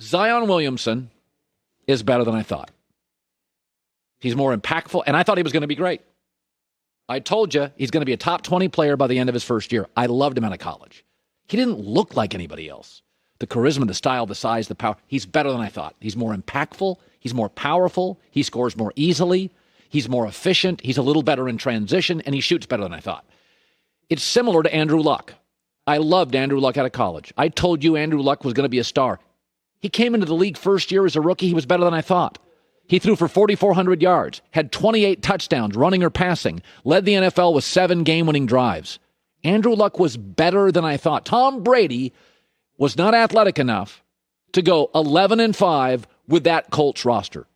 Zion Williamson is better than I thought. He's more impactful, and I thought he was going to be great. I told you he's going to be a top 20 player by the end of his first year. I loved him out of college. He didn't look like anybody else. The charisma, the style, the size, the power. He's better than I thought. He's more impactful. He's more powerful. He scores more easily. He's more efficient. He's a little better in transition, and he shoots better than I thought. It's similar to Andrew Luck. I loved Andrew Luck out of college. I told you Andrew Luck was going to be a star. He came into the league first year as a rookie. He was better than I thought. He threw for 4,400 yards, had 28 touchdowns, running or passing, led the NFL with 7 game-winning drives. Andrew Luck was better than I thought. Tom Brady was not athletic enough to go 11-5 with that Colts roster.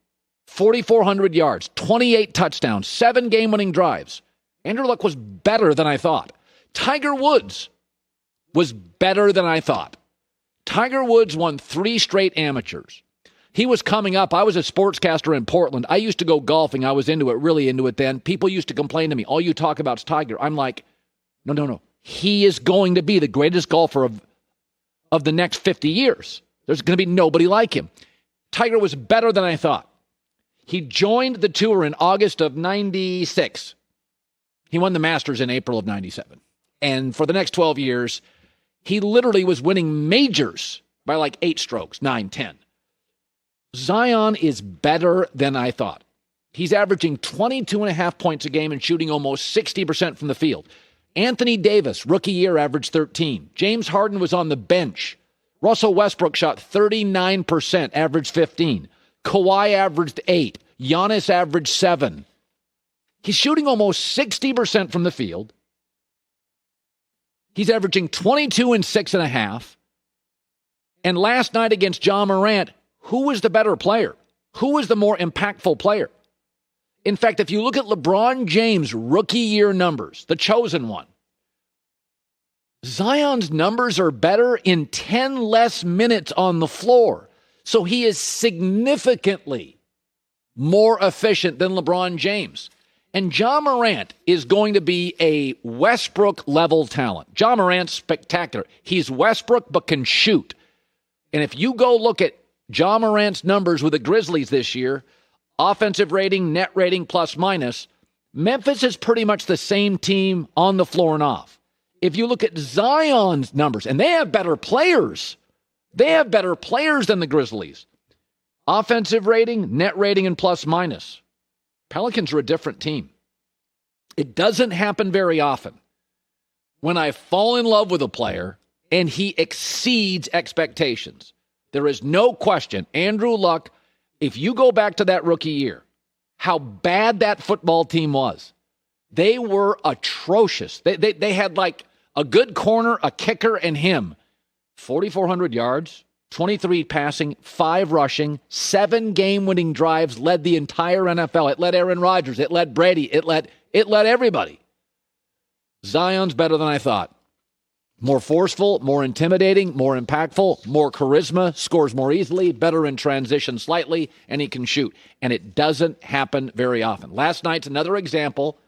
4,400 yards, 28 touchdowns, 7 game-winning drives. Andrew Luck was better than I thought. Tiger Woods was better than I thought. Tiger Woods won 3 straight amateurs. He was coming up. I was a sportscaster in Portland. I used to go golfing. I was into it, really into it then. People used to complain to me, all you talk about is Tiger. I'm like, no. He is going to be the greatest golfer of the next 50 years. There's going to be nobody like him. Tiger was better than I thought. He joined the tour in August of 96. He won the Masters in April of 97. And for the next 12 years, he literally was winning majors by like 8 strokes, 9, 10. Zion is better than I thought. He's averaging 22.5 points a game and shooting almost 60% from the field. Anthony Davis, rookie year, averaged 13. James Harden was on the bench. Russell Westbrook shot 39%, averaged 15. Kawhi averaged 8. Giannis averaged 7. He's shooting almost 60% from the field. He's averaging 22 and 6.5. And last night against Ja Morant, who was the better player? Who was the more impactful player? In fact, if you look at LeBron James' rookie year numbers, the chosen one, Zion's numbers are better in 10 less minutes on the floor. So he is significantly more efficient than LeBron James. And Ja Morant is going to be a Westbrook-level talent. Ja Morant's spectacular. He's Westbrook but can shoot. And if you go look at Ja Morant's numbers with the Grizzlies this year, offensive rating, net rating, plus minus, Memphis is pretty much the same team on the floor and off. If you look at Zion's numbers, and they have better players. They have better players than the Grizzlies. Offensive rating, net rating, and plus minus. Pelicans are a different team. It doesn't happen very often when I fall in love with a player and he exceeds expectations. There is no question, Andrew Luck, if you go back to that rookie year, how bad that football team was. They were atrocious. They had like a good corner, a kicker, and him. 4,400 yards, 23 passing, 5 rushing, 7 game-winning drives, led the entire NFL. It led Aaron Rodgers. It led Brady. It led everybody. Zion's better than I thought. More forceful, more intimidating, more impactful, more charisma, scores more easily, better in transition slightly, and he can shoot. And it doesn't happen very often. Last night's another example.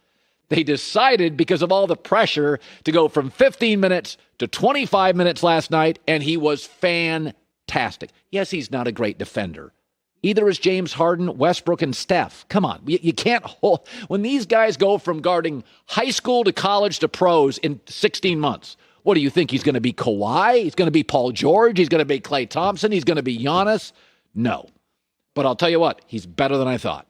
They decided, because of all the pressure, to go from 15 minutes to 25 minutes last night, and he was fantastic. Yes, he's not a great defender. Either is James Harden, Westbrook, and Steph. Come on, you can't hold. When these guys go from guarding high school to college to pros in 16 months, what do you think? He's going to be Kawhi? He's going to be Paul George? He's going to be Klay Thompson? He's going to be Giannis? No. But I'll tell you what, he's better than I thought.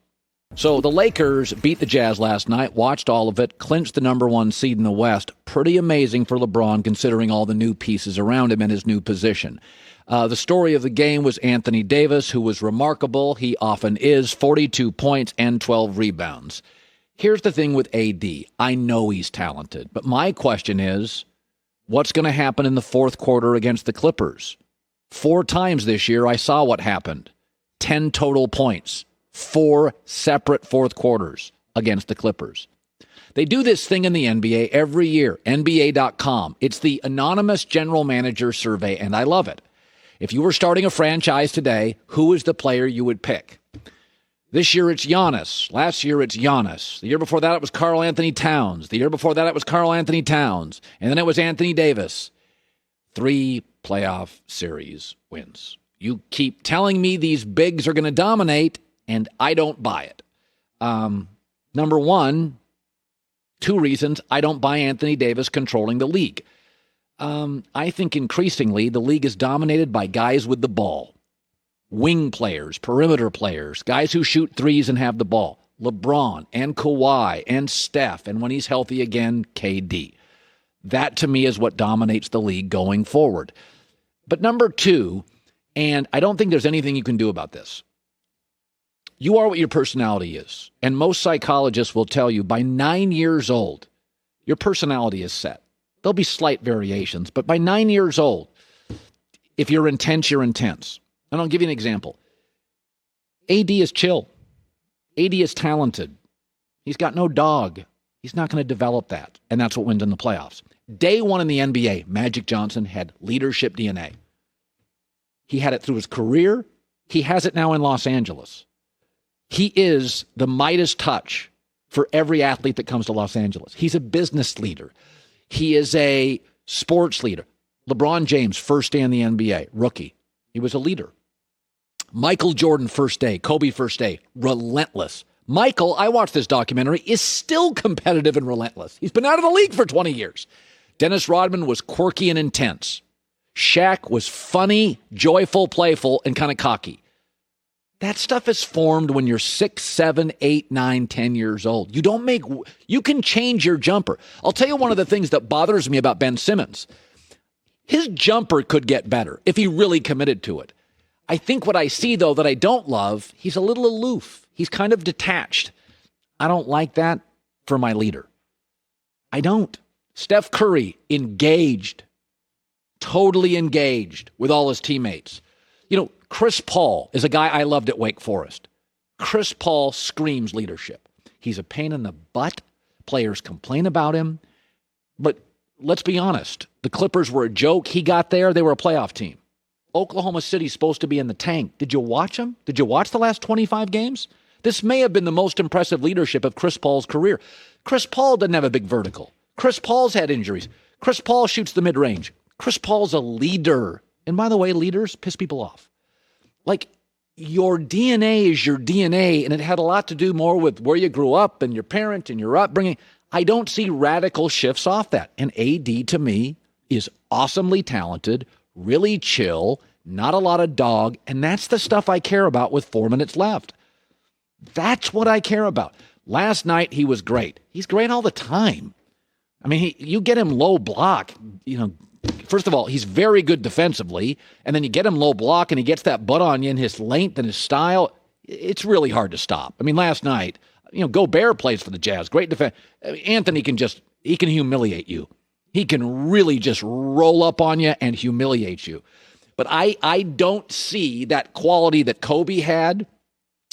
So the Lakers beat the Jazz last night, watched all of it, clinched the number 1 seed in the West. Pretty amazing for LeBron considering all the new pieces around him and his new position. The story of the game was Anthony Davis, who was remarkable. He often is, 42 points and 12 rebounds. Here's the thing with AD. I know he's talented, but my question is, what's going to happen in the fourth quarter against the Clippers? 4 times this year I saw what happened. 10 total points. 4 separate fourth quarters against the Clippers. They do this thing in the NBA every year, NBA.com. It's the anonymous general manager survey, and I love it. If you were starting a franchise today, who is the player you would pick? This year it's Giannis. Last year it's Giannis. The year before that it was Karl Anthony Towns. The year before that it was Karl Anthony Towns. And then it was Anthony Davis. 3 playoff series wins. You keep telling me these bigs are going to dominate, and I don't buy it. Number one, 2 reasons I don't buy Anthony Davis controlling the league. I think increasingly the league is dominated by guys with the ball. Wing players, perimeter players, guys who shoot threes and have the ball. LeBron and Kawhi and Steph, and when he's healthy again, KD. That, to me, is what dominates the league going forward. But number 2, and I don't think there's anything you can do about this, you are what your personality is. And most psychologists will tell you by 9 years old, your personality is set. There'll be slight variations, but by 9 years old, if you're intense, you're intense. And I'll give you an example. AD is chill. AD is talented. He's got no dog. He's not going to develop that. And that's what wins in the playoffs. Day one in the NBA, Magic Johnson had leadership DNA. He had it through his career. He has it now in Los Angeles. He is the Midas touch for every athlete that comes to Los Angeles. He's a business leader. He is a sports leader. LeBron James, first day in the NBA, rookie. He was a leader. Michael Jordan, first day. Kobe, first day. Relentless. Michael, I watched this documentary, is still competitive and relentless. He's been out of the league for 20 years. Dennis Rodman was quirky and intense. Shaq was funny, joyful, playful, and kind of cocky. That stuff is formed when you're 6, 7, 8, 9, 10 years old. You can change your jumper. I'll tell you one of the things that bothers me about Ben Simmons. His jumper could get better if he really committed to it. I think what I see, though, that I don't love, he's a little aloof. He's kind of detached. I don't like that for my leader. I don't. Steph Curry, engaged, totally engaged with all his teammates. You know, Chris Paul is a guy I loved at Wake Forest. Chris Paul screams leadership. He's a pain in the butt. Players complain about him. But let's be honest. The Clippers were a joke. He got there. They were a playoff team. Oklahoma City's supposed to be in the tank. Did you watch them? Did you watch the last 25 games? This may have been the most impressive leadership of Chris Paul's career. Chris Paul doesn't have a big vertical. Chris Paul's had injuries. Chris Paul shoots the mid-range. Chris Paul's a leader. And by the way, leaders piss people off. Like, your DNA is your DNA, and it had a lot to do more with where you grew up and your parent and your upbringing. I don't see radical shifts off that. And AD, to me, is awesomely talented, really chill, not a lot of dog, and that's the stuff I care about with 4 minutes left. That's what I care about. Last night, he was great. He's great all the time. I mean, you get him low block, first of all, he's very good defensively, and then you get him low block, and he gets that butt on you, and his length and his style, it's really hard to stop. I mean, last night, Gobert plays for the Jazz. Great defense. Anthony can humiliate you. He can really just roll up on you and humiliate you. But I don't see that quality that Kobe had.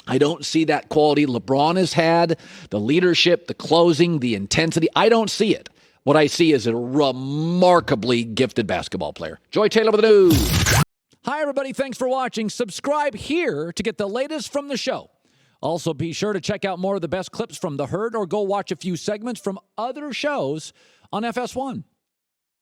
I don't see that quality LeBron has had, the leadership, the closing, the intensity. I don't see it. What I see is a remarkably gifted basketball player. Joy Taylor with the news. Hi, everybody. Thanks for watching. Subscribe here to get the latest from the show. Also, be sure to check out more of the best clips from The Herd or go watch a few segments from other shows on FS1.